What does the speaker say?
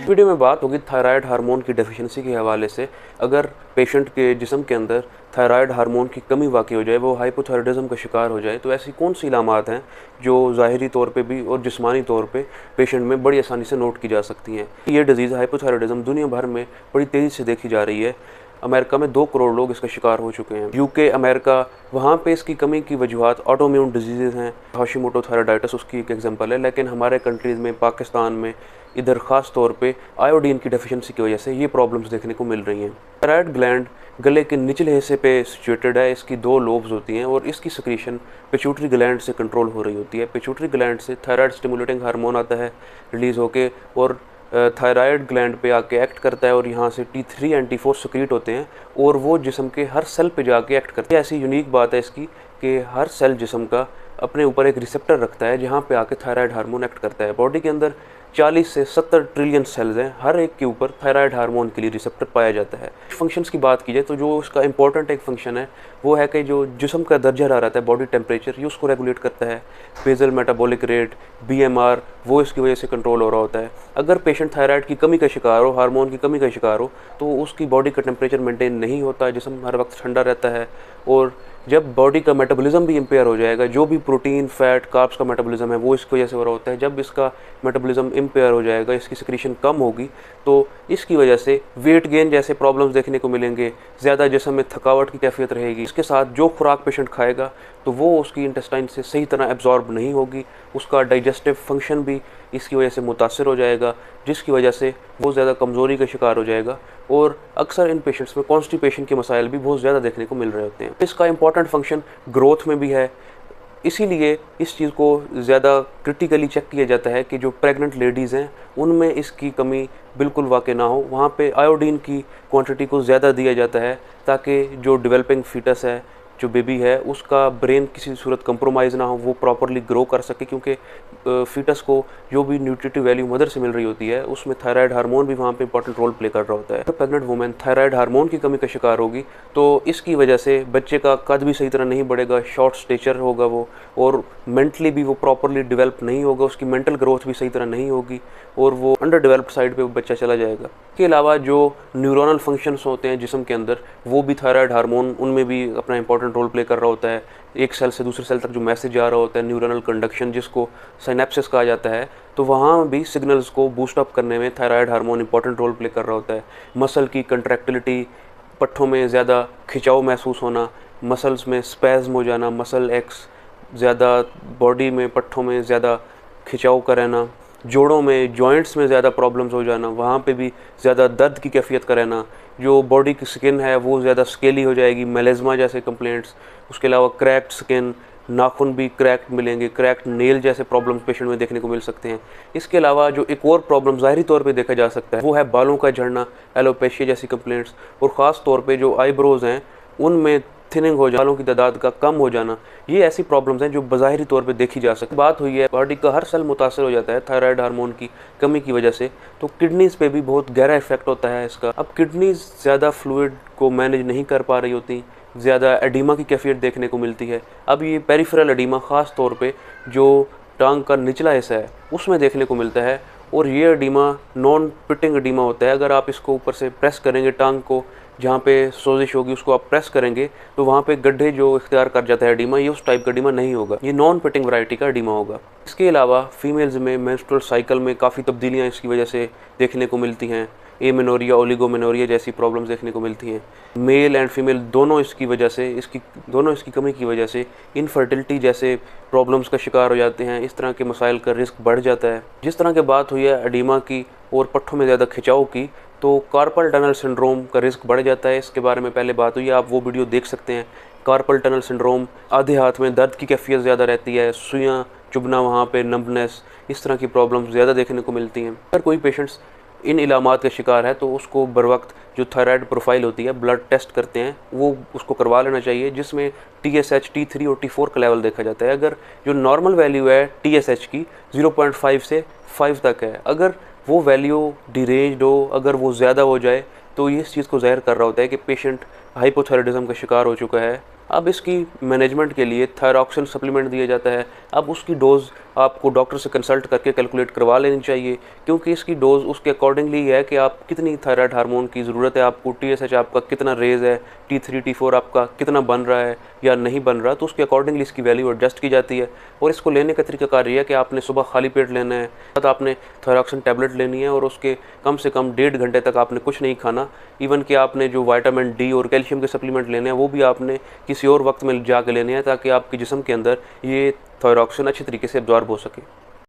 Video में बात होगी थायराइड हार्मोन की डेफिशिएंसी के हवाले से। अगर पेशेंट के जिस्म के अंदर थायराइड हार्मोन की कमी वाक़ई हो जाए, वो हाइपोथायराइडिज्म का शिकार हो जाए, तो ऐसी कौन सी इलामात हैं जो ज़ाहिरी तौर पे भी और जिस्मानी तौर पे पेशेंट में बड़ी आसानी से नोट की जा सकती हैं। ये डिज़ीज़ हाइपोथायराइडिज्म दुनिया भर में बड़ी तेज़ी से देखी जा रही है। अमेरिका में 2 करोड़ लोग इसका शिकार हो चुके हैं। यूके, अमेरिका, वहाँ पे इसकी कमी की वजूहत ऑटोइम्यून डिजीज़ हैं। हाशिमोटो थायराइडाइटिस उसकी एक एग्जांपल है। लेकिन हमारे कंट्रीज़ में, पाकिस्तान में इधर ख़ास तौर पे आयोडीन की डेफिशिएंसी की वजह से ये प्रॉब्लम्स देखने को मिल रही हैं। थायराइड ग्लैंड गले के निचले हिस्से पे सिचुएटेड है। इसकी 2 लोब्स होती हैं और इसकी सिक्रीशन पिट्यूटरी ग्लैंड से कंट्रोल हो रही होती है। पिट्यूटरी ग्लैंड से थायराइड स्टिमुलेटिंग हार्मोन आता है रिलीज़ होके और थायराइड ग्लैंड पे आके एक्ट करता है और यहाँ से T3 एंड T4 सिक्रीट होते हैं और वो जिस्म के हर सेल पे जाके एक्ट करते हैं। ऐसी यूनिक बात है इसकी कि हर सेल जिस्म का अपने ऊपर एक रिसेप्टर रखता है जहाँ पे आके थायराइड हार्मोन एक्ट करता है। बॉडी के अंदर 40 से 70 ट्रिलियन सेल्स हैं, हर एक के ऊपर थायराइड हार्मोन के लिए रिसेप्टर पाया जाता है। फंक्शंस की बात की जाए तो जो इसका इंपॉर्टेंट एक फंक्शन है वो है कि जो जिस्म का दर्जा हरारत है, बॉडी टेम्परेचर, ये उसको रेगुलेट करता है। बेसल मेटाबॉलिक रेट, BMR, वो इसकी वजह से कंट्रोल हो रहा होता है। अगर पेशेंट थायराइड की कमी का शिकार हो, हार्मोन की कमी का शिकार हो, तो उसकी बॉडी का टेम्परेचर मेंटेन नहीं होता, जिस्म हर वक्त ठंडा रहता है। और जब बॉडी का मेटाबॉलिज्म भी इम्पेयर हो जाएगा, जो भी प्रोटीन, फैट, कार्ब्स का मेटाबॉलिज्म है वो इसकी वजह से हो रहा होता है। जब इसका मेटाबॉलिज्म इम्पेयर हो जाएगा, इसकी सिक्रीशन कम होगी, तो इसकी वजह से वेट गेन जैसे प्रॉब्लम्स देखने को मिलेंगे, ज़्यादा जिस्म में थकावट की कैफियत रहेगी। इसके साथ जो खुराक पेशेंट खाएगा तो वो उसकी इंटेस्टाइन से सही तरह एब्जॉर्ब नहीं होगी, उसका डाइजेस्टिव फंक्शन भी इसकी वजह से मुतासर हो जाएगा, जिसकी वजह से बहुत ज़्यादा कमज़ोरी का शिकार हो जाएगा। और अक्सर इन पेशेंट्स में कॉन्स्टिपेशन के मसाइल भी बहुत ज़्यादा देखने को मिल रहे होते हैं। इसका इंपॉर्टेंट फंक्शन ग्रोथ में भी है, इसीलिए इस चीज़ को ज़्यादा क्रिटिकली चेक किया जाता है कि जो प्रेग्नेंट लेडीज़ हैं उनमें इसकी कमी बिल्कुल वाक़ई ना हो। वहाँ पे आयोडीन की क्वांटिटी को ज़्यादा दिया जाता है ताकि जो डेवलपिंग फीटस है, जो बेबी है, उसका ब्रेन किसी सूरत कंप्रोमाइज़ ना हो, वो प्रॉपरली ग्रो कर सके, क्योंकि फीटस को जो भी न्यूट्रिटिव वैल्यू मदर से मिल रही होती है उसमें थायराइड हार्मोन भी वहाँ पे इंपॉर्टेंट रोल प्ले कर रहा होता है। तो प्रेग्नेंट वुमेन थायराइड हार्मोन की कमी का शिकार होगी तो इसकी वजह से बच्चे का कद भी सही तरह नहीं बढ़ेगा, शॉर्ट स्टेचर होगा वो, और मेंटली भी वो प्रॉपरली डेवलप नहीं होगा, उसकी मेंटल ग्रोथ भी सही तरह नहीं होगी और वो अंडर डेवलप्ड साइड पे वो बच्चा चला जाएगा। इसके अलावा जो न्यूरोनल फंक्शंस होते हैं जिस्म के अंदर, वो भी थायराइड हार्मोन उनमें भी अपना इंपॉर्टेंट रोल प्ले कर रहा होता है। एक सेल से दूसरे सेल तक जो मैसेज जा रहा होता है, न्यूरोनल कंडक्शन जिसको सिनेप्सिस कहा जाता है, तो वहाँ भी सिग्नल्स को बूस्ट अप करने में thyroid hormone important role play कर रहा होता है। मसल की कंट्रैक्टिलिटी, पट्ठों में ज़्यादा खिंचाव महसूस होना, मसल्स में स्पैज़म हो जाना, मसल एक्स, ज़्यादा बॉडी में पट्ठों में ज़्यादा खिंचाव का रहना, जोड़ों में, जॉइंट्स में ज़्यादा प्रॉब्लम्स हो जाना, वहाँ पे भी ज़्यादा दर्द की कैफियत का रहना, जो बॉडी की स्किन है वो ज़्यादा स्केली हो जाएगी, मेलेज़मा जैसे कंप्लेंट्स। उसके अलावा क्रैक्ड स्किन, नाखून भी क्रैक्ड मिलेंगे, क्रैक्ड नेल जैसे प्रॉब्लम्स पेशेंट में देखने को मिल सकते हैं। इसके अलावा जो एक और प्रॉब्लम ज़ाहिरी तौर पे देखा जा सकता है वो है बालों का झड़ना, एलोपेशिया जैसी कंप्लेंट्स, और ख़ास तौर पे जो आईब्रोज़ हैं उनमें थिनिंग हो जाना, बालों की तादाद का कम हो जाना। ये ऐसी प्रॉब्लम्स हैं जो बज़ाहिरी तौर पे देखी जा सकती। बात हुई है बॉडी का हर सेल मुतासर हो जाता है थायराइड हार्मोन की कमी की वजह से, तो किडनीज़ पे भी बहुत गहरा इफेक्ट होता है इसका। अब किडनीज़ ज़्यादा फ्लूइड को मैनेज नहीं कर पा रही होती, ज़्यादा एडिमा की कैफियत देखने को मिलती है। अब ये पेरिफेरल एडिमा ख़ास तौर पे जो टांग का निचला हिस्सा है उसमें देखने को मिलता है, और ये एडिमा नॉन पिटिंग एडिमा होता है। अगर आप इसको ऊपर से प्रेस करेंगे, टांग को जहाँ पे सोजिश होगी उसको आप प्रेस करेंगे तो वहाँ पे गड्ढे जो इख्तियार कर जाता है एडिमा, ये उस टाइप का एडिमा नहीं होगा, ये नॉन पिटिंग वैरायटी का एडिमा होगा। इसके अलावा फीमेल्स में मेंस्ट्रुअल साइकिल में काफ़ी तब्दीलियाँ इसकी वजह से देखने को मिलती हैं, एमेनोरिया, ओलिगोमेनोरिया जैसी प्रॉब्लम्स देखने को मिलती हैं। मेल एंड फीमेल दोनों इसकी वजह से, इसकी कमी की वजह से इनफर्टिलिटी जैसे प्रॉब्लम्स का शिकार हो जाते हैं। इस तरह के मसाइल का रिस्क बढ़ जाता है। जिस तरह की बात हुई है एडिमा की और पट्ठों में ज़्यादा खिंचाव की, तो कार्पल टनल सिंड्रोम का रिस्क बढ़ जाता है। इसके बारे में पहले बात हुई है, आप वो वीडियो देख सकते हैं। कार्पल टनल सिंड्रोम, आधे हाथ में दर्द की कैफियत ज़्यादा रहती है, सुइयाँ चुभना, वहाँ पे नंबनेस, इस तरह की प्रॉब्लम्स ज़्यादा देखने को मिलती हैं। अगर कोई पेशेंट्स इन इलामात का शिकार है तो उसको बर वक्त जो थायराइड प्रोफाइल होती है, ब्लड टेस्ट करते हैं, वो उसको करवा लेना चाहिए, जिसमें TSH, T3 और T4 का लेवल देखा जाता है। अगर जो नॉर्मल वैल्यू है TSH की 0.5 से 5 तक है, अगर वो वैल्यू डिरेंज्ड हो, अगर वो ज़्यादा हो जाए, तो ये इस चीज़ को ज़ाहिर कर रहा होता है कि पेशेंट हाइपोथायराइडिज्म का शिकार हो चुका है। अब इसकी मैनेजमेंट के लिए थायरॉक्सिन सप्लीमेंट दिया जाता है। अब उसकी डोज़ आपको डॉक्टर से कंसल्ट करके कैलकुलेट करवा लेनी चाहिए, क्योंकि इसकी डोज़ उसके अकॉर्डिंगली है कि आप कितनी थायराइड हार्मोन की ज़रूरत है, आपको TSH आपका कितना रेज़ है, T3 T4 आपका कितना बन रहा है या नहीं बन रहा, तो उसके अकॉर्डिंगली इसकी वैल्यू एडजस्ट की जाती है। और इसको लेने का तरीकाकार ये है कि आपने सुबह खाली पेट लेना है, बाद आपने थायरॉक्सिन टैबलेट लेनी है और उसके कम से कम 1.5 घंटे तक आपने कुछ नहीं खाना। इवन कि आपने जो विटामिन डी और कैल्शियम के सप्लीमेंट लेने हैं वो भी आपने किसी और वक्त में जाके लेने हैं, ताकि आपके जिस्म के अंदर ये थायरॉक्सिन अच्छी तरीके से एब्जॉर्ब हो सके।